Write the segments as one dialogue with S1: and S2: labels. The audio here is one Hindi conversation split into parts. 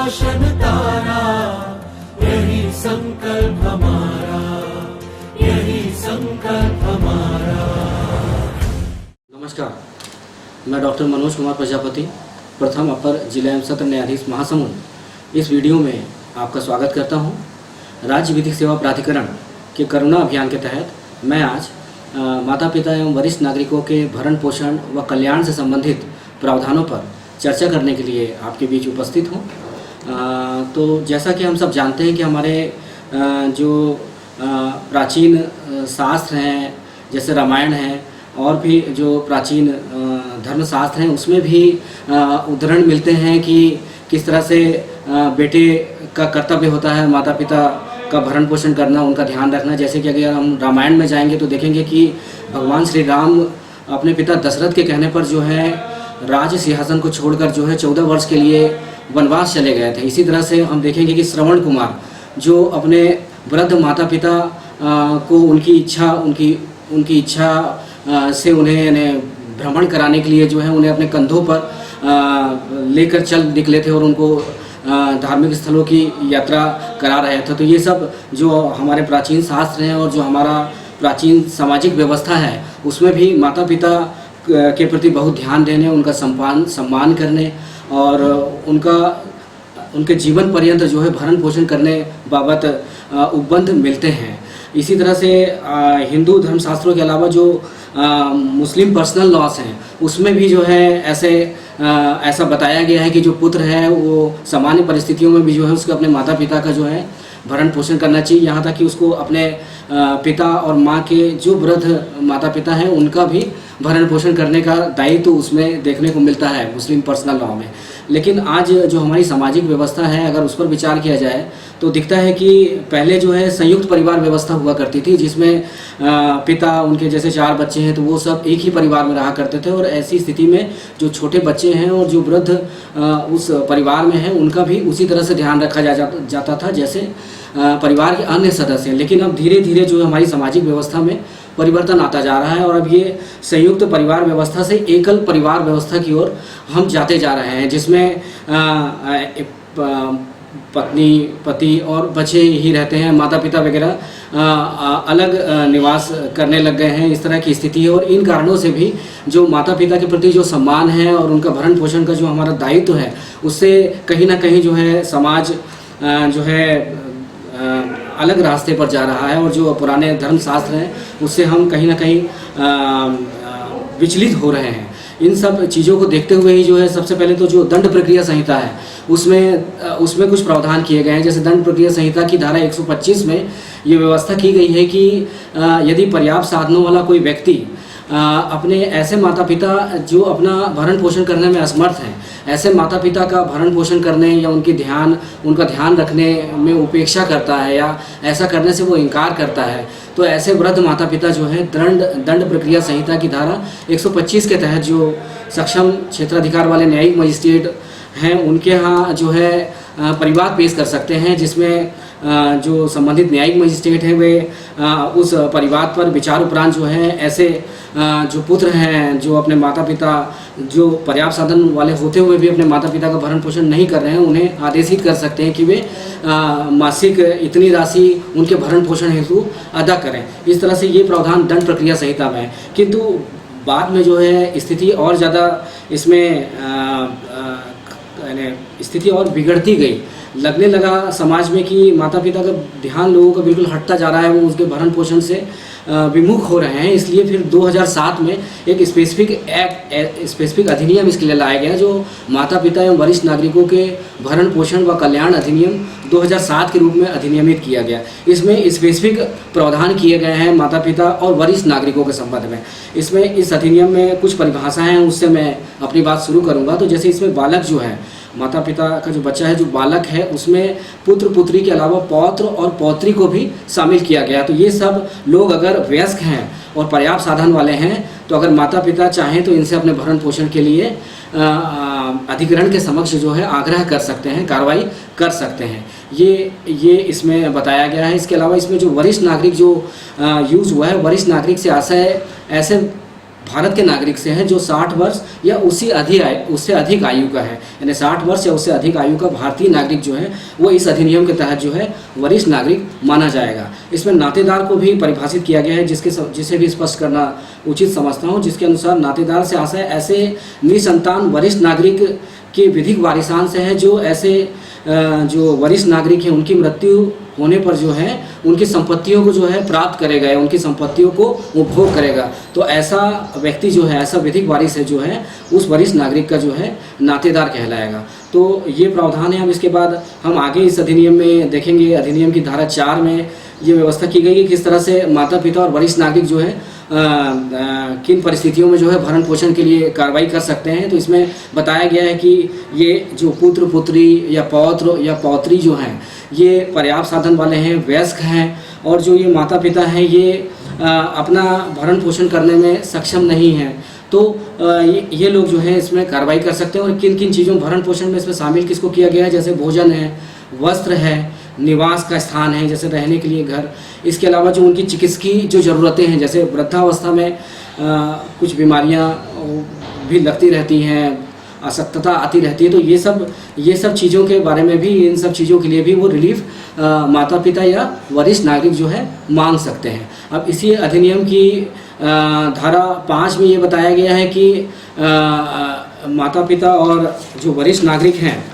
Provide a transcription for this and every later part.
S1: रोशन तारा, यही संकल्प हमारा, यही संकल्प हमारा।
S2: नमस्कार, मैं डॉक्टर मनोज कुमार प्रजापति, प्रथम अपर जिला एवं सत्र न्यायाधीश महासमुंद, इस वीडियो में आपका स्वागत करता हूं। राज्य विधिक सेवा प्राधिकरण के करुणा अभियान के तहत मैं आज माता पिता एवं वरिष्ठ नागरिकों के भरण पोषण व कल्याण से संबंधित प्रावधानों पर चर्चा करने के लिए आपके बीच उपस्थित हूँ। तो जैसा कि हम सब जानते हैं कि हमारे जो प्राचीन शास्त्र हैं, जैसे रामायण है और भी जो प्राचीन धर्मशास्त्र हैं, उसमें भी उदाहरण मिलते हैं कि किस तरह से बेटे का कर्तव्य होता है माता पिता का भरण पोषण करना, उनका ध्यान रखना। जैसे कि अगर हम रामायण में जाएंगे तो देखेंगे कि भगवान श्री राम अपने पिता दशरथ के कहने पर जो है राज सिंहासन को छोड़कर जो है 14 वर्ष के लिए वनवास चले गए थे। इसी तरह से हम देखेंगे कि श्रवण कुमार जो अपने वृद्ध माता पिता को उनकी इच्छा से उन्हें भ्रमण कराने के लिए जो है उन्हें अपने कंधों पर लेकर चल निकले थे और उनको धार्मिक स्थलों की यात्रा करा रहे थे। तो ये सब जो हमारे प्राचीन शास्त्र हैं और जो हमारा प्राचीन सामाजिक व्यवस्था है, उसमें भी माता पिता के प्रति बहुत ध्यान देने, उनका सम्मान करने और उनके जीवन पर्यंत जो है भरण पोषण करने बाबत उपबंध मिलते हैं। इसी तरह से हिंदू धर्मशास्त्रों के अलावा जो मुस्लिम पर्सनल लॉस हैं, उसमें भी जो है ऐसा बताया गया है कि जो पुत्र है वो सामान्य परिस्थितियों में भी जो है उसको अपने माता पिता का जो है भरण पोषण करना चाहिए। यहाँ तक कि उसको अपने पिता और माँ के जो वृद्ध माता पिता हैं उनका भी भरण पोषण करने का दायित्व तो उसमें देखने को मिलता है मुस्लिम पर्सनल लॉ में। लेकिन आज जो हमारी सामाजिक व्यवस्था है, अगर उस पर विचार किया जाए तो दिखता है कि पहले जो है संयुक्त परिवार व्यवस्था हुआ करती थी, जिसमें पिता, उनके जैसे 4 बच्चे हैं तो वो सब एक ही परिवार में रहा करते थे। और ऐसी स्थिति में जो छोटे बच्चे हैं और जो वृद्ध उस परिवार में हैं, उनका भी उसी तरह से ध्यान रखा जाता था जैसे परिवार के अन्य सदस्य। लेकिन अब धीरे धीरे जो हमारी सामाजिक व्यवस्था में परिवर्तन आता जा रहा है और अब ये संयुक्त परिवार व्यवस्था से एकल परिवार व्यवस्था की ओर हम जाते जा रहे हैं, जिसमें पत्नी, पति और बच्चे ही रहते हैं, माता पिता वगैरह अलग निवास करने लग गए हैं। इस तरह की स्थिति है और इन कारणों से भी जो माता पिता के प्रति जो सम्मान है और उनका भरण पोषण का जो हमारा दायित्व है, उससे कहीं ना कहीं जो है समाज जो है अलग रास्ते पर जा रहा है और जो पुराने धर्मशास्त्र हैं उससे हम कहीं ना कहीं विचलित हो रहे हैं। इन सब चीज़ों को देखते हुए ही जो है सबसे पहले तो जो दंड प्रक्रिया संहिता है उसमें कुछ प्रावधान किए गए हैं। जैसे दंड प्रक्रिया संहिता की धारा 125 में ये व्यवस्था की गई है कि यदि पर्याप्त साधनों वाला कोई व्यक्ति अपने ऐसे माता पिता जो अपना भरण पोषण करने में असमर्थ हैं, ऐसे माता पिता का भरण पोषण करने या उनका ध्यान रखने में उपेक्षा करता है या ऐसा करने से वो इनकार करता है, तो ऐसे वृद्ध माता पिता जो है दंड प्रक्रिया संहिता की धारा 125 के तहत जो सक्षम क्षेत्राधिकार वाले न्यायिक मजिस्ट्रेट हैं उनके यहाँ जो है परिवाद पेश कर सकते हैं, जिसमें जो संबंधित न्यायिक मजिस्ट्रेट हैं वे उस परिवाद पर विचार उपरांत जो है ऐसे जो पुत्र हैं जो अपने माता पिता जो पर्याप्त साधन वाले होते हुए भी अपने माता पिता का भरण पोषण नहीं कर रहे हैं, उन्हें आदेशित कर सकते हैं कि वे मासिक इतनी राशि उनके भरण पोषण हेतु अदा करें। इस तरह से ये प्रावधान दंड प्रक्रिया संहिता में है। किंतु बाद में जो है स्थिति और ज़्यादा इसमें स्थिति और बिगड़ती गई। लगने लगा समाज में कि माता पिता का ध्यान लोगों का बिल्कुल हटता जा रहा है, वो उसके भरण पोषण से विमुख हो रहे हैं। इसलिए फिर 2007 में एक स्पेसिफिक अधिनियम इसके लिए लाया गया, जो माता पिता एवं वरिष्ठ नागरिकों के भरण पोषण व कल्याण अधिनियम 2007 के रूप में अधिनियमित किया गया। इसमें स्पेसिफिक प्रावधान किए गए हैं माता पिता और वरिष्ठ नागरिकों के संबंध में। इसमें इस अधिनियम में कुछ परिभाषाएं हैं, उससे मैं अपनी बात शुरू करूँगा। तो जैसे इसमें बालक जो है, माता पिता का जो बच्चा है, जो बालक है, उसमें पुत्र पुत्री के अलावा पौत्र और पौत्री को भी शामिल किया गया। तो ये सब लोग अगर वयस्क हैं और पर्याप्त साधन वाले हैं तो अगर माता पिता चाहें तो इनसे अपने भरण पोषण के लिए अधिकरण के समक्ष जो है आग्रह कर सकते हैं, कार्रवाई कर सकते हैं। ये इसमें बताया गया है। इसके अलावा इसमें जो वरिष्ठ नागरिक जो यूज़ हुआ है, वरिष्ठ नागरिक से आशय ऐसे भारत के नागरिक से है जो 60 वर्ष या उससे अधिक आयु का है, यानी 60 वर्ष या उससे अधिक आयु का भारतीय नागरिक जो है वो इस अधिनियम के तहत जो है वरिष्ठ नागरिक माना जाएगा। इसमें नातेदार को भी परिभाषित किया गया है, जिसे भी स्पष्ट करना उचित समझता हूँ, जिसके अनुसार नातेदार से आशय ऐसे निसंतान वरिष्ठ नागरिक के विधिक वारिसान से है जो ऐसे जो वरिष्ठ नागरिक हैं उनकी मृत्यु होने पर जो है उनकी संपत्तियों को जो है प्राप्त करेगा या उनकी संपत्तियों को उपभोग करेगा। तो ऐसा व्यक्ति जो है, ऐसा विधिक वारिस है जो है उस वरिष्ठ नागरिक का जो है नातेदार कहलाएगा। तो ये प्रावधान है। अब इसके बाद हम आगे इस अधिनियम में देखेंगे, अधिनियम की धारा 4 में ये व्यवस्था की गई है किस तरह से माता पिता और वरिष्ठ नागरिक जो है किन परिस्थितियों में जो है भरण पोषण के लिए कार्रवाई कर सकते हैं। तो इसमें बताया गया है कि ये जो पुत्र पुत्री या पौत्र या पौत्री जो हैं ये पर्याप्त साधन वाले हैं, वयस्क हैं, और जो ये माता पिता हैं ये अपना भरण पोषण करने में सक्षम नहीं हैं, तो ये लोग जो है इसमें कार्रवाई कर सकते हैं। और किन किन चीज़ों भरण पोषण में इसमें शामिल किसको किया गया है, जैसे भोजन है, वस्त्र है, निवास का स्थान है जैसे रहने के लिए घर, इसके अलावा जो उनकी चिकित्सकीय जो ज़रूरतें हैं, जैसे वृद्धावस्था में कुछ बीमारियां भी लगती रहती हैं, अशक्तता आती रहती है, तो ये सब चीज़ों के बारे में भी, इन सब चीज़ों के लिए भी वो रिलीफ माता पिता या वरिष्ठ नागरिक जो है मांग सकते हैं। अब इसी अधिनियम की धारा 5 में ये बताया गया है कि माता पिता और जो वरिष्ठ नागरिक हैं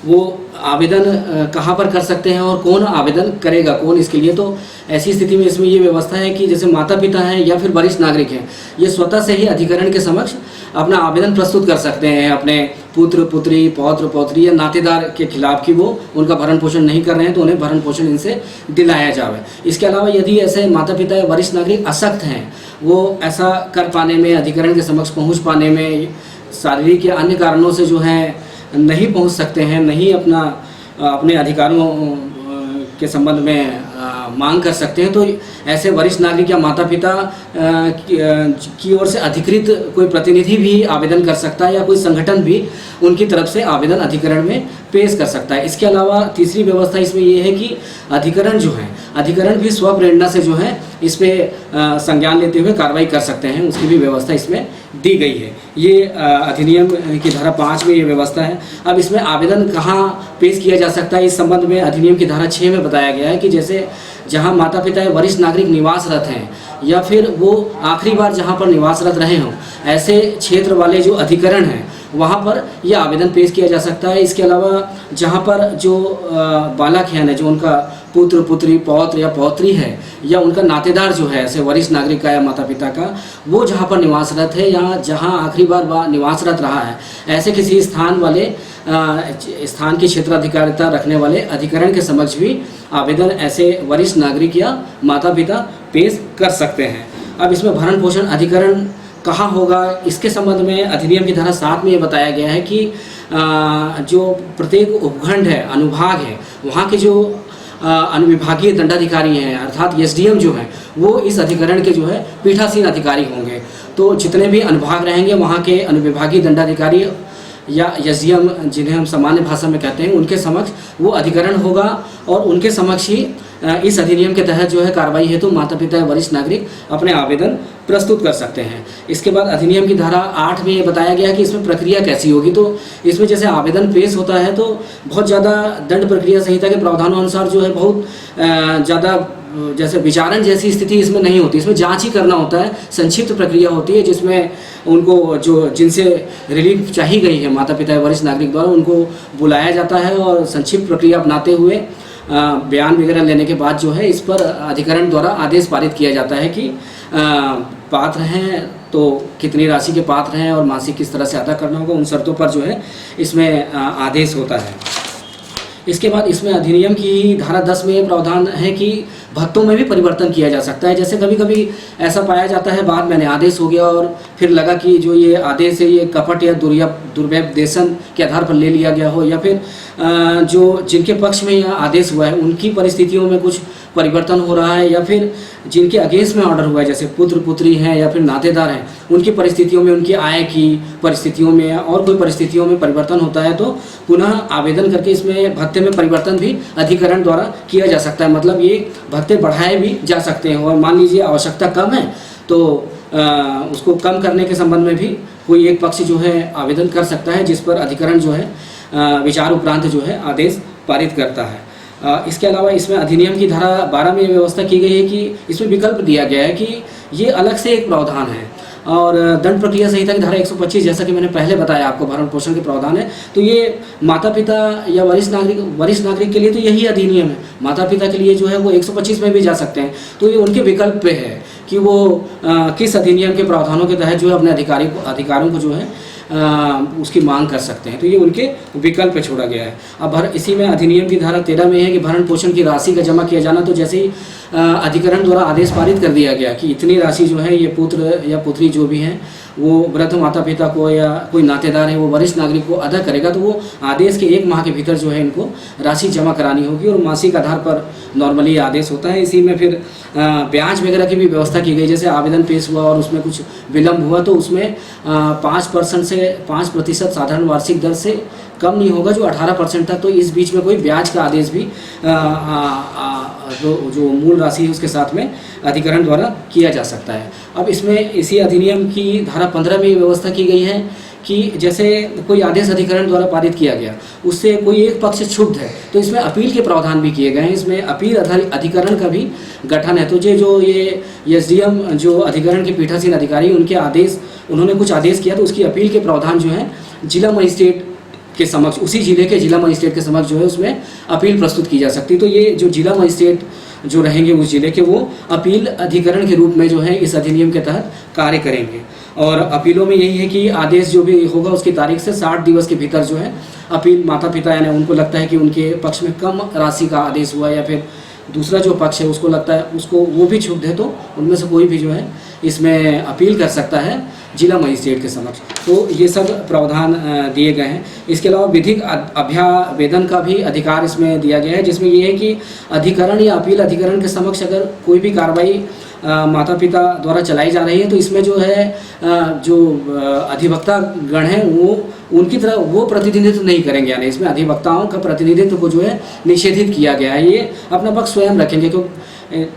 S2: वो आवेदन कहाँ पर कर सकते हैं और कौन आवेदन करेगा, कौन इसके लिए। तो ऐसी स्थिति में इसमें ये व्यवस्था है कि जैसे माता पिता हैं या फिर वरिष्ठ नागरिक हैं, ये स्वतः से ही अधिकरण के समक्ष अपना आवेदन प्रस्तुत कर सकते हैं अपने पुत्र पुत्री, पौत्र पौत्री या नातेदार के खिलाफ कि वो उनका भरण पोषण नहीं कर रहे हैं तो उन्हें भरण पोषण इनसे दिलाया जाए। इसके अलावा यदि ऐसे माता पिता या वरिष्ठ नागरिक अशक्त हैं, वो ऐसा कर पाने में, अधिकरण के समक्ष पहुँच पाने में, शारीरिक या अन्य कारणों से जो है नहीं पहुंच सकते हैं, नहीं अपने अधिकारों के संबंध में मांग कर सकते हैं, तो ऐसे वरिष्ठ नागरिक या माता पिता की ओर से अधिकृत कोई प्रतिनिधि भी आवेदन कर सकता है या कोई संगठन भी उनकी तरफ से आवेदन अधिकरण में पेश कर सकता है। इसके अलावा तीसरी व्यवस्था इसमें ये है कि अधिकरण जो है, अधिकरण भी स्वप्रेरणा से जो है इस पर संज्ञान लेते हुए कार्रवाई कर सकते हैं, उसकी भी व्यवस्था इसमें दी गई है। ये अधिनियम की धारा 5 में ये व्यवस्था है। अब इसमें आवेदन कहाँ पेश किया जा सकता है, इस संबंध में अधिनियम की धारा 6 में बताया गया है कि जैसे जहाँ माता पिता या वरिष्ठ नागरिक निवासरत हैं या फिर वो आखिरी बार जहाँ पर निवासरत रहे हों, ऐसे क्षेत्र वाले जो अधिकरण हैं वहाँ पर यह आवेदन पेश किया जा सकता है। इसके अलावा जहाँ पर जो बालक है, जो उनका पुत्र पुत्री, पौत्र या पौत्री है या उनका नातेदार जो है, ऐसे वरिष्ठ नागरिक का या माता पिता का, वो जहाँ पर निवासरत है या जहाँ आखिरी बार निवासरत रहा है, ऐसे किसी स्थान की क्षेत्राधिकारिता रखने वाले अधिकरण के समक्ष भी आवेदन ऐसे वरिष्ठ नागरिक या माता पिता पेश कर सकते हैं। अब इसमें भरण पोषण अधिकरण कहाँ होगा, इसके संबंध में अधिनियम की धारा 7 में ये बताया गया है कि जो प्रत्येक उपखंड है, अनुभाग है, वहाँ के जो अनुविभागीय दंडाधिकारी हैं अर्थात एसडीएम जो हैं वो इस अधिकरण के जो है पीठासीन अधिकारी होंगे। तो जितने भी अनुभाग रहेंगे वहाँ के अनुविभागीय दंडाधिकारी या एसडीएम, जिन्हें हम सामान्य भाषा में कहते हैं, उनके समक्ष वो अधिकरण होगा और उनके समक्ष ही इस अधिनियम के तहत जो है कार्रवाई हेतु माता पिता या वरिष्ठ नागरिक अपने आवेदन प्रस्तुत कर सकते हैं। इसके बाद अधिनियम की धारा 8 में ये बताया गया कि इसमें प्रक्रिया कैसी होगी। तो इसमें जैसे आवेदन पेश होता है तो बहुत ज़्यादा दंड प्रक्रिया संहिता के प्रावधानों अनुसार जो है बहुत ज़्यादा जैसे विचारण जैसी स्थिति इसमें नहीं होती, इसमें जांच ही करना होता है। संक्षिप्त प्रक्रिया होती है जिसमें उनको जिनसे रिलीफ चाही गई है माता पिता या वरिष्ठ नागरिक द्वारा, उनको बुलाया जाता है और संक्षिप्त प्रक्रिया अपनाते हुए बयान वगैरह लेने के बाद जो है इस पर अधिकरण द्वारा आदेश पारित किया जाता है कि पात्र हैं तो कितनी राशि के पात्र हैं और मासिक किस तरह से अदा करना होगा, उन शर्तों पर जो है इसमें आदेश होता है। इसके बाद इसमें अधिनियम की धारा 10 में प्रावधान है कि भत्तों में भी परिवर्तन किया जा सकता है। जैसे कभी कभी ऐसा पाया जाता है बाद में आदेश हो गया और फिर लगा कि जो ये आदेश है ये कपट या दुर्व्यपदेशन के आधार पर ले लिया गया हो, या फिर जो जिनके पक्ष में यह आदेश हुआ है उनकी परिस्थितियों में कुछ परिवर्तन हो रहा है, या फिर जिनके अगेंस्ट में ऑर्डर हुआ है जैसे पुत्र पुत्री हैं या फिर नातेदार हैं, उनकी परिस्थितियों में, उनकी आय की परिस्थितियों में और कोई परिस्थितियों में परिवर्तन होता है तो पुनः आवेदन करके इसमें भत्ते में परिवर्तन भी अधिकरण द्वारा किया जा सकता है। मतलब ये भत्ते बढ़ाए भी जा सकते हैं और मान लीजिए आवश्यकता कम है तो उसको कम करने के संबंध में भी कोई एक पक्ष जो है आवेदन कर सकता है, जिस पर अधिकरण जो है विचार उपरांत जो है आदेश पारित करता है। इसके अलावा इसमें अधिनियम की धारा 12 में व्यवस्था की गई है कि इसमें विकल्प दिया गया है कि ये अलग से एक प्रावधान है। और दंड प्रक्रिया संहिता की धारा 125, जैसा कि मैंने पहले बताया आपको, भरण पोषण के प्रावधान है। तो ये माता पिता या वरिष्ठ नागरिक के लिए तो यही अधिनियम है। माता पिता के लिए जो है वो 125 में भी जा सकते हैं। तो ये उनके विकल्प पे है कि वो किस अधिनियम के प्रावधानों के तहत जो है अपने अधिकारों को जो है उसकी मांग कर सकते हैं। तो ये उनके विकल्प पे छोड़ा गया है। अब इसी में अधिनियम की धारा 13 में है कि भरण पोषण की राशि का जमा किया जाना, तो जैसे ही अधिकरण द्वारा आदेश पारित कर दिया गया कि इतनी राशि जो है ये पुत्र या पुत्री जो भी हैं वो वृद्ध माता पिता को या कोई नातेदार है वो वरिष्ठ नागरिक को अदा करेगा, तो वो आदेश के 1 माह के भीतर जो है इनको राशि जमा करानी होगी और मासिक आधार पर नॉर्मली आदेश होता है। इसी में फिर ब्याज वगैरह की भी व्यवस्था की गई। जैसे आवेदन पेश हुआ और उसमें कुछ विलम्ब हुआ तो उसमें 5% से 5% साधारण वार्षिक दर से कम नहीं होगा, जो 18% तक। तो इस बीच में कोई ब्याज का आदेश भी जो मूल राशि है उसके साथ में अधिकरण द्वारा किया जा सकता है। अब इसमें इसी अधिनियम की धारा 15 में व्यवस्था की गई है कि जैसे कोई आदेश अधिकरण द्वारा पारित किया गया, उससे कोई एक पक्ष क्षुब्ध है तो इसमें अपील के प्रावधान भी किए गए हैं। इसमें अपील अधिकरण का भी गठन है। तो ये एसडीएम जो अधिकरण के पीठासीन अधिकारी उन्होंने कुछ आदेश किया तो उसकी अपील के प्रावधान जो है जिला मजिस्ट्रेट के समक्ष, उसी जिले के जिला मजिस्ट्रेट के समक्ष जो है उसमें अपील प्रस्तुत की जा सकती है। तो ये जो जिला मजिस्ट्रेट जो रहेंगे उस जिले के, वो अपील अधिकरण के रूप में जो है इस अधिनियम के तहत कार्य करेंगे। और अपीलों में यही है कि आदेश जो भी होगा उसकी तारीख से 60 दिवस के भीतर जो है अपील माता पिता यानी उनको लगता है कि उनके पक्ष में कम राशि का आदेश हुआ या फिर दूसरा जो पक्ष है उसको लगता है उसको वो भी क्षुब्ध है, तो उनमें से कोई भी जो है इसमें अपील कर सकता है जिला मजिस्ट्रेट के समक्ष। तो ये सब प्रावधान दिए गए हैं। इसके अलावा विधिक अभ्यावेदन का भी अधिकार इसमें दिया गया है, जिसमें ये है कि अधिकरण या अपील अधिकरण के समक्ष अगर कोई भी कार्रवाई माता पिता द्वारा चलाई जा रही है तो इसमें जो है जो अधिवक्ता गण हैं वो उनकी तरह वो प्रतिनिधित्व नहीं करेंगे, यानी इसमें अधिवक्ताओं का प्रतिनिधित्व को जो है निषेधित किया गया है। ये अपना पक्ष स्वयं रखेंगे, क्योंकि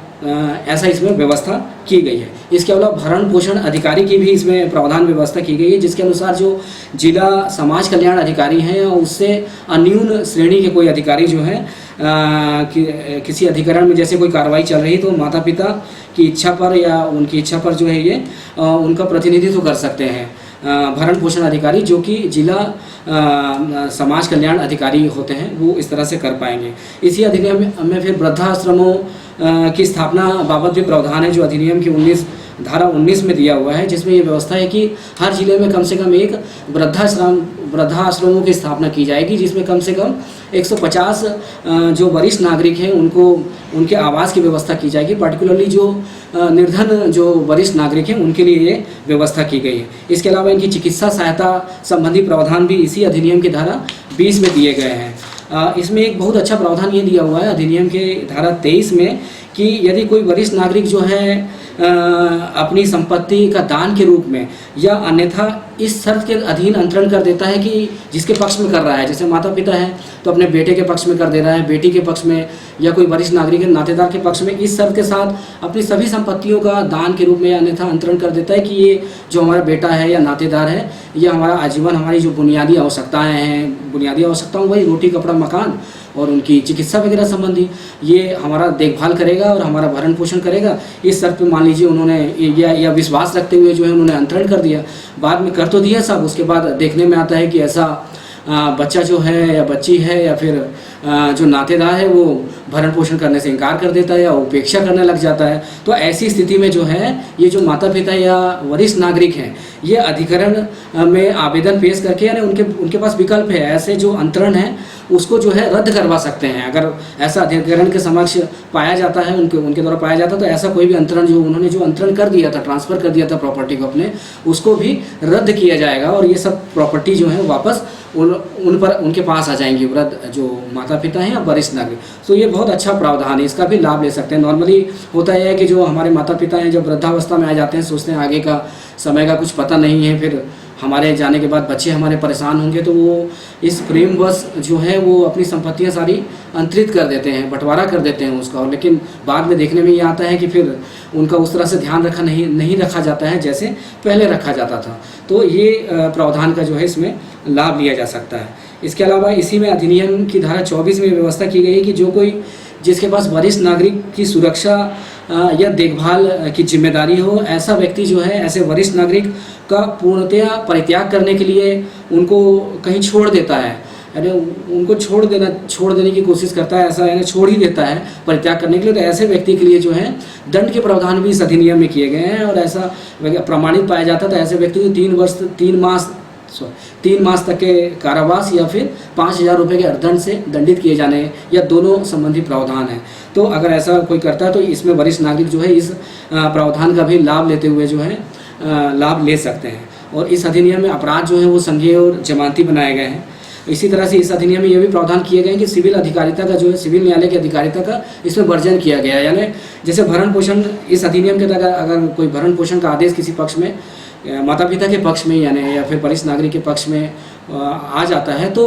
S2: ऐसा इसमें व्यवस्था की गई है। इसके अलावा भरण पोषण अधिकारी की भी इसमें प्रावधान व्यवस्था की गई है, जिसके अनुसार जो जिला समाज कल्याण अधिकारी हैं उससे अन्यून श्रेणी के कोई अधिकारी जो है किसी अधिकरण में जैसे कोई कार्रवाई चल रही तो माता पिता की इच्छा पर या उनकी इच्छा पर जो है ये उनका प्रतिनिधित्व कर सकते हैं भरण पोषण अधिकारी, जो कि जिला समाज कल्याण अधिकारी होते हैं, वो इस तरह से कर पाएंगे। इसी अधिनियम में फिर वृद्धाश्रमों की स्थापना बाबत भी प्रावधान है, जो अधिनियम की धारा 19 में दिया हुआ है, जिसमें ये व्यवस्था है कि हर जिले में कम से कम एक वृद्धाश्रमों की स्थापना की जाएगी, जिसमें कम से कम 150 जो वरिष्ठ नागरिक हैं उनको उनके आवास की व्यवस्था की जाएगी। पर्टिकुलरली जो निर्धन जो वरिष्ठ नागरिक हैं उनके लिए ये व्यवस्था की गई है। इसके अलावा इनकी चिकित्सा सहायता संबंधी प्रावधान भी इसी अधिनियम की धारा 20 में दिए गए हैं। इसमें एक बहुत अच्छा प्रावधान ये दिया हुआ है अधिनियम के धारा 23 में कि यदि कोई वरिष्ठ नागरिक जो है अपनी संपत्ति का दान के रूप में या अन्यथा इस शर्त के अधीन अंतरण कर देता है कि जिसके पक्ष में कर रहा है, जैसे माता पिता है तो अपने बेटे के पक्ष में कर दे रहा है, बेटी के पक्ष में या कोई वरिष्ठ नागरिक है नातेदार के पक्ष में, इस शर्त के साथ अपनी सभी संपत्तियों का दान के रूप में या अन्यथा अंतरण कर देता है कि ये जो हमारा बेटा है या नातेदार है ये हमारा आजीवन हमारी जो बुनियादी आवश्यकताएँ हैं, बुनियादी आवश्यकताओं वही रोटी कपड़ा मकान और उनकी चिकित्सा वगैरह संबंधी ये हमारा देखभाल करेगा और हमारा भरण पोषण करेगा। इस शर्त पे मान लीजिए उन्होंने या विश्वास रखते हुए जो है उन्होंने अंतरण कर दिया, बाद में कर तो दिया सब, उसके बाद देखने में आता है कि ऐसा बच्चा जो है या बच्ची है या फिर जो नातेदार है वो भरण पोषण करने से इनकार कर देता है या उपेक्षा करने लग जाता है। तो ऐसी स्थिति में जो है ये जो माता पिता या वरिष्ठ नागरिक हैं ये अधिकरण में आवेदन पेश करके यानी उनके पास विकल्प है, ऐसे जो अंतरण है उसको जो है रद्द करवा सकते हैं। अगर ऐसा अधिकरण के समक्ष पाया जाता है उनके द्वारा पाया जाता है तो ऐसा कोई भी अंतरण जो उन्होंने जो अंतरण कर दिया था, ट्रांसफ़र कर दिया था प्रॉपर्टी को अपने, उसको भी रद्द किया जाएगा और ये सब प्रॉपर्टी जो है वापस उनके पास आ जाएंगी वृद्ध जो माता पिता हैं या वरिष्ठ नागरिक। तो ये बहुत अच्छा प्रावधान है, इसका भी लाभ ले सकते हैं। नॉर्मली होता है कि जो हमारे माता पिता हैं जब वृद्धावस्था में आ जाते हैं सोचते हैं आगे का समय का कुछ पता नहीं है, फिर हमारे जाने के बाद बच्चे हमारे परेशान होंगे, तो वो इस प्रेमवश जो है वो अपनी संपत्तियां सारी अंतरित कर देते हैं, बंटवारा कर देते हैं उसका। और लेकिन बाद में देखने में ये आता है कि फिर उनका उस तरह से ध्यान नहीं रखा जाता है जैसे पहले रखा जाता था। तो ये प्रावधान का जो है इसमें लाभ लिया जा सकता है। इसके अलावा इसी में अधिनियम की धारा 24 में व्यवस्था की गई है कि जो कोई जिसके पास वरिष्ठ नागरिक की सुरक्षा या देखभाल की जिम्मेदारी हो, ऐसा व्यक्ति जो है ऐसे वरिष्ठ नागरिक का पूर्णतया परित्याग करने के लिए उनको कहीं छोड़ देता है, यानी उनको छोड़ देने की कोशिश करता है, ऐसा यानी छोड़ ही देता है परित्याग करने के लिए। तो ऐसे व्यक्ति के लिए जो है दंड के प्रावधान भी इस अधिनियम में किए गए हैं। और ऐसा प्रमाणित पाया जाता है तो ऐसे व्यक्ति को 3 मास तक के कारावास या फिर 5,000 रुपये के अर्थदंड से दंडित किए जाने या दोनों संबंधी प्रावधान है। तो अगर ऐसा कोई करता है तो इसमें वरिष्ठ नागरिक जो है इस प्रावधान का भी लाभ लेते हुए जो है लाभ ले सकते हैं। और इस अधिनियम में अपराध जो है वो संज्ञेय और जमानती बनाए गए हैं। इसी तरह से इस अधिनियम में ये भी प्रावधान किए गए हैं कि सिविल अधिकारिता का जो है सिविल न्यायालय की अधिकारिता का इसमें वर्जन किया गया है। यानी जैसे भरण पोषण, इस अधिनियम के तहत अगर कोई भरण पोषण का आदेश किसी पक्ष में, माता पिता के पक्ष में यानी या फिर वरिष्ठ नागरिक के पक्ष में आ जाता है, तो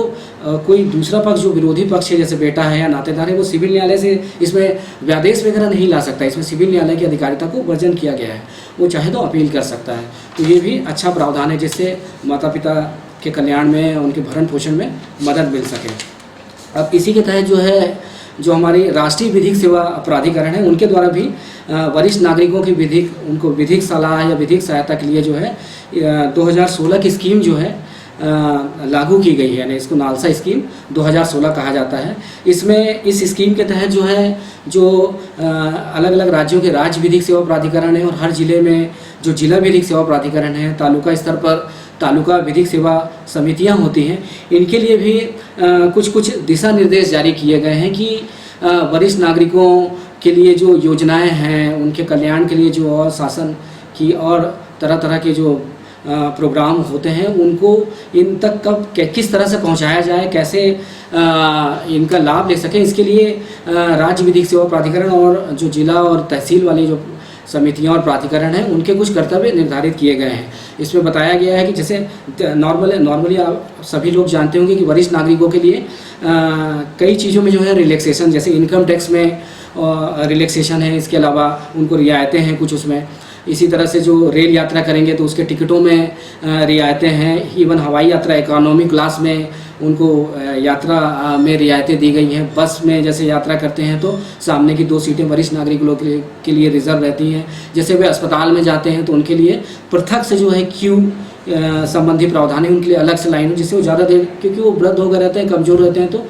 S2: कोई दूसरा पक्ष जो विरोधी पक्ष है जैसे बेटा है या नातेदार है, वो सिविल न्यायालय से इसमें व्यादेश वगैरह नहीं ला सकता। इसमें सिविल न्यायालय की अधिकारिता को वर्जन किया गया है, वो चाहे तो अपील कर सकता है। तो ये भी अच्छा प्रावधान है जिससे माता पिता के कल्याण में, उनके भरण पोषण में मदद मिल सके। अब इसी के तहत जो है जो हमारी राष्ट्रीय विधिक सेवा प्राधिकरण है उनके द्वारा भी वरिष्ठ नागरिकों की विधिक सलाह या विधिक सहायता के लिए जो है 2016 की स्कीम जो है लागू की गई है, यानी इसको नालसा स्कीम 2016 कहा जाता है। इसमें इस स्कीम के तहत जो है जो अलग अलग राज्यों के राज्य विधिक सेवा प्राधिकरण है और हर जिले में जो जिला विधिक सेवा प्राधिकरण है, तालुका स्तर पर तालुका विधिक सेवा समितियां होती हैं, इनके लिए भी कुछ दिशा निर्देश जारी किए गए हैं कि वरिष्ठ नागरिकों के लिए जो योजनाएं हैं, उनके कल्याण के लिए जो और शासन की और तरह तरह के जो प्रोग्राम होते हैं उनको इन तक कब किस तरह से पहुंचाया जाए, कैसे इनका लाभ ले सकें, इसके लिए राज्य विधिक सेवा प्राधिकरण और जो जिला और तहसील वाली जो समितियां और प्राधिकरण हैं उनके कुछ कर्तव्य निर्धारित किए गए हैं। इसमें बताया गया है कि जैसे नॉर्मली आप सभी लोग जानते होंगे कि वरिष्ठ नागरिकों के लिए कई चीज़ों में जो है रिलैक्सेशन, जैसे इनकम टैक्स में रिलैक्सेशन है, इसके अलावा उनको रियायतें हैं कुछ उसमें। इसी तरह से जो रेल यात्रा करेंगे तो उसके टिकटों में रियायतें हैं। इवन हवाई यात्रा इकोनॉमी क्लास में उनको यात्रा में रियायतें दी गई हैं। बस में जैसे यात्रा करते हैं तो सामने की 2 सीटें वरिष्ठ नागरिक लोग के लिए रिजर्व रहती हैं। जैसे वे अस्पताल में जाते हैं तो उनके लिए पृथक से जो है क्यू संबंधी प्रावधान है, उनके लिए अलग से लाइन हो, जिससे वो ज़्यादा देर, क्योंकि वो वृद्ध हो गए रहते हैं, कमज़ोर रहते हैं, तो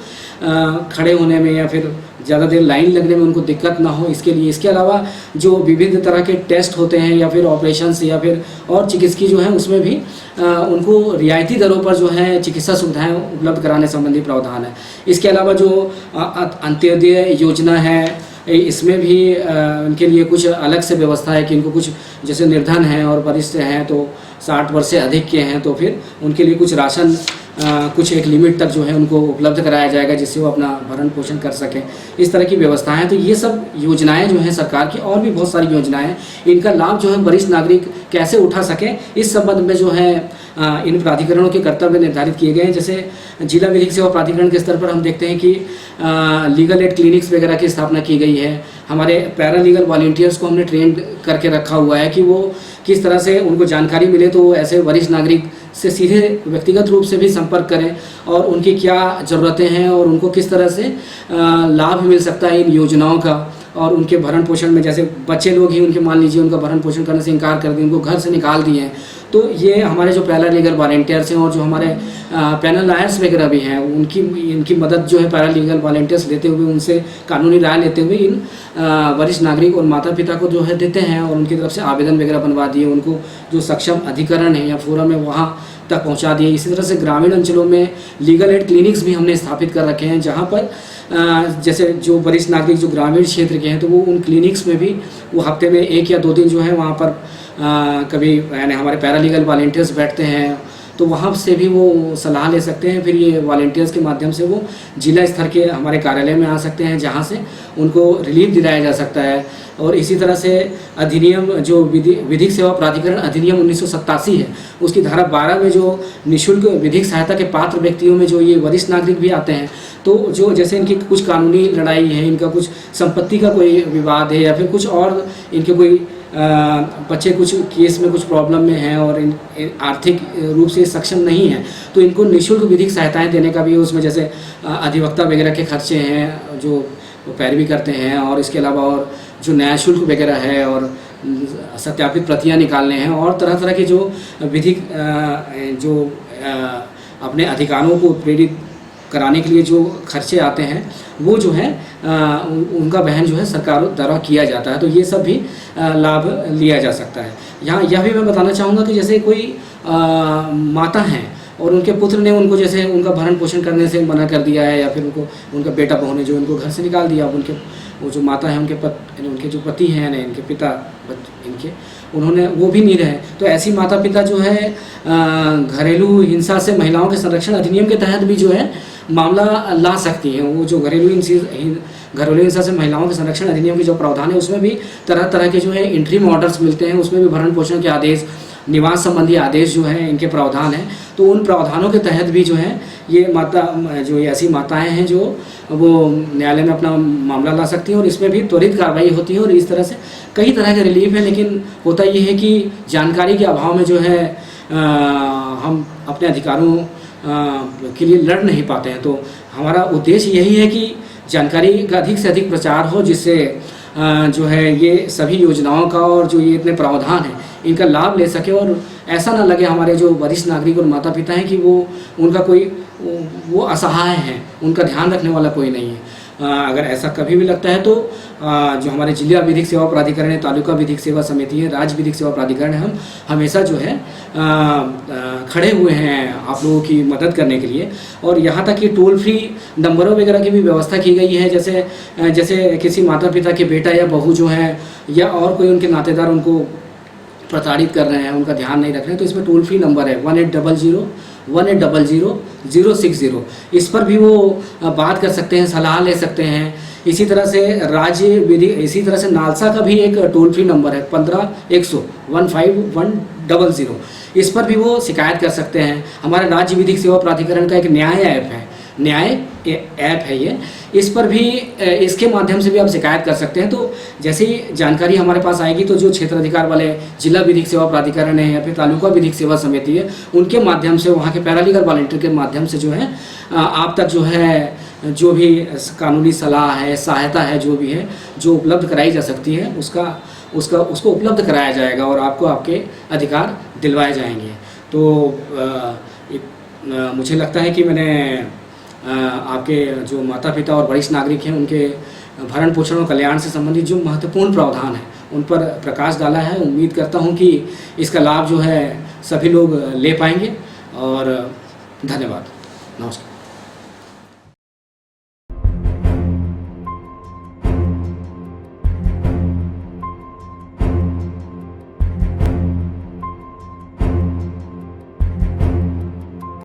S2: खड़े होने में या फिर ज़्यादा देर लाइन लगने में उनको दिक्कत ना हो, इसके लिए। इसके अलावा जो विभिन्न तरह के टेस्ट होते हैं या फिर ऑपरेशंस या फिर और चिकित्सकीय जो है उसमें भी उनको रियायती दरों पर जो है चिकित्सा सुविधाएं उपलब्ध कराने संबंधी प्रावधान है। इसके अलावा जो अंत्योदय योजना है इसमें भी उनके लिए कुछ अलग से व्यवस्था है कि इनको कुछ जैसे निर्धन हैं और वरिष्ठ हैं तो 60 वर्ष से अधिक के हैं तो फिर उनके लिए कुछ राशन कुछ एक लिमिट तक जो है उनको उपलब्ध कराया जाएगा जिससे वो अपना भरण पोषण कर सकें। इस तरह की व्यवस्थाएं हैं। तो ये सब योजनाएं जो हैं सरकार की, और भी बहुत सारी योजनाएं हैं, इनका लाभ जो है वरिष्ठ नागरिक कैसे उठा सकें इस संबंध में जो है इन प्राधिकरणों के कर्तव्य निर्धारित किए गए हैं। जैसे जिला विधिक सेवा प्राधिकरण के स्तर पर हम देखते हैं कि लीगल एड क्लिनिक्स वगैरह की स्थापना की गई है। हमारे पैरा लीगल वॉलंटियर्स को हमने ट्रेन करके रखा हुआ है कि वो किस तरह से उनको जानकारी मिले तो वो ऐसे वरिष्ठ नागरिक से सीधे व्यक्तिगत रूप से भी संपर्क करें और उनकी क्या ज़रूरतें हैं और उनको किस तरह से लाभ मिल सकता है इन योजनाओं का। और उनके भरण पोषण में जैसे बच्चे लोग ही उनके मान लीजिए उनका भरण पोषण करने से इनकार कर दिए, उनको घर से निकाल दिए हैं, तो ये हमारे जो पैरा लीगल वॉलंटियर्स हैं और जो हमारे पैनल लॉयर्स वगैरह भी हैं इनकी मदद जो है पैरा लीगल वॉलंटियर्स लेते हुए, उनसे कानूनी राय लेते हुए इन वरिष्ठ नागरिक और माता पिता को जो है देते हैं और उनकी तरफ से आवेदन वगैरह बनवा दिए, उनको जो सक्षम अधिकरण है या फोरम है वहाँ तक पहुँचा दिए। इसी तरह से ग्रामीण अंचलों में लीगल एड क्लिनिक्स भी हमने स्थापित कर रखे हैं जहाँ पर जैसे जो वरिष्ठ नागरिक जो ग्रामीण क्षेत्र के हैं तो वो उन क्लिनिक्स में भी वो हफ्ते में 1 या 2 दिन जो है वहाँ पर कभी यानी हमारे पैरालीगल वॉलंटियर्स बैठते हैं तो वहाँ से भी वो सलाह ले सकते हैं। फिर ये वॉलंटियर्स के माध्यम से वो जिला स्तर के हमारे कार्यालय में आ सकते हैं, जहाँ से उनको रिलीफ दिलाया जा सकता है। और इसी तरह से अधिनियम जो विधिक सेवा प्राधिकरण अधिनियम 1987 है, उसकी धारा 12 में जो निःशुल्क विधिक सहायता के पात्र व्यक्तियों में जो ये वरिष्ठ नागरिक भी आते हैं, तो जो जैसे इनकी कुछ कानूनी लड़ाई है, इनका कुछ संपत्ति का कोई विवाद है, या फिर कुछ और इनके कोई बच्चे कुछ केस में कुछ प्रॉब्लम में हैं और आर्थिक रूप से सक्षम नहीं है, तो इनको निःशुल्क विधिक सहायताएं देने का भी उसमें जैसे अधिवक्ता वगैरह के खर्चे हैं जो पैरवी करते हैं, और इसके अलावा और जो न्याय शुल्क वगैरह है, और सत्यापित प्रतियां निकालने हैं, और तरह तरह के जो विधिक जो अपने अधिकारों को प्रेरित कराने के लिए जो खर्चे आते हैं, वो जो है उनका वहन जो है सरकार द्वारा किया जाता है। तो ये सब भी लाभ लिया जा सकता है। यहाँ यह भी मैं बताना चाहूँगा कि जैसे कोई माता हैं और उनके पुत्र ने उनको जैसे उनका भरण पोषण करने से मना कर दिया है, या फिर उनका बेटा बहू ने जो उनको घर से निकाल दिया, उनके वो जो माता है उनके जो पति हैं यानी इनके पिता इनके उन्होंने वो भी नहीं रहे, तो ऐसी माता पिता जो है घरेलू हिंसा से महिलाओं के संरक्षण अधिनियम के तहत भी जो है मामला ला सकती हैं। वो जो घरेलू हिंसा से महिलाओं के संरक्षण अधिनियम के जो प्रावधान है, उसमें भी तरह तरह के जो है इंटरिम ऑर्डर्स मिलते हैं, उसमें भी भरण पोषण के आदेश, निवास संबंधी आदेश जो है इनके प्रावधान हैं। तो उन प्रावधानों के तहत भी जो है ये ऐसी माताएं हैं जो वो न्यायालय में अपना मामला ला सकती हैं, और इसमें भी त्वरित कार्रवाई होती है। और इस तरह से कई तरह के रिलीफ है, लेकिन होता ये है कि जानकारी के अभाव में जो है हम अपने अधिकारों के लिए लड़ नहीं पाते हैं। तो हमारा उद्देश्य यही है कि जानकारी का अधिक से अधिक प्रचार हो, जिससे जो है ये सभी योजनाओं का और जो ये इतने प्रावधान हैं इनका लाभ ले सके, और ऐसा ना लगे हमारे जो वरिष्ठ नागरिक और माता पिता हैं कि उनका कोई वो असहाय हैं, उनका ध्यान रखने वाला कोई नहीं है। अगर ऐसा कभी भी लगता है तो जो हमारे जिला विधिक सेवा प्राधिकरण है, तालुका विधिक सेवा समिति है, राज्य विधिक सेवा प्राधिकरण है, हम हमेशा जो है खड़े हुए हैं आप लोगों की मदद करने के लिए। और यहाँ तक कि टोल फ्री नंबरों वगैरह की भी व्यवस्था की गई है। जैसे किसी माता पिता के बेटा या बहू जो है या और कोई उनके नातेदार उनको प्रताड़ित कर रहे हैं, उनका ध्यान नहीं रख रहे हैं, तो इसमें टोल फ्री नंबर है 1800-1800-060। इस पर भी वो बात कर सकते हैं, सलाह ले सकते हैं। इसी तरह से नालसा का भी एक टोल फ्री नंबर है 15-100-15100। इस पर भी वो शिकायत कर सकते हैं। हमारे राज्य विधिक सेवा प्राधिकरण का एक न्याय ऐप है ये, इस पर भी इसके माध्यम से भी आप शिकायत कर सकते हैं। तो जैसे ही जानकारी हमारे पास आएगी तो जो क्षेत्र अधिकार वाले जिला विधिक सेवा प्राधिकरण है या फिर तालुका विधिक सेवा समिति है, उनके माध्यम से, वहाँ के पैरालीगल वॉलंटियर के माध्यम से जो है आप तक जो है जो भी कानूनी सलाह है, सहायता है, जो भी है, जो उपलब्ध कराई जा सकती है, उसको उपलब्ध कराया जाएगा और आपको आपके अधिकार दिलवाए जाएंगे। तो मुझे लगता है कि मैंने आपके जो माता पिता और वरिष्ठ नागरिक हैं उनके भरण पोषण और कल्याण से संबंधित जो महत्वपूर्ण प्रावधान हैं उन पर प्रकाश डाला है। उम्मीद करता हूं कि इसका लाभ जो है सभी लोग ले पाएंगे। और धन्यवाद, नमस्कार।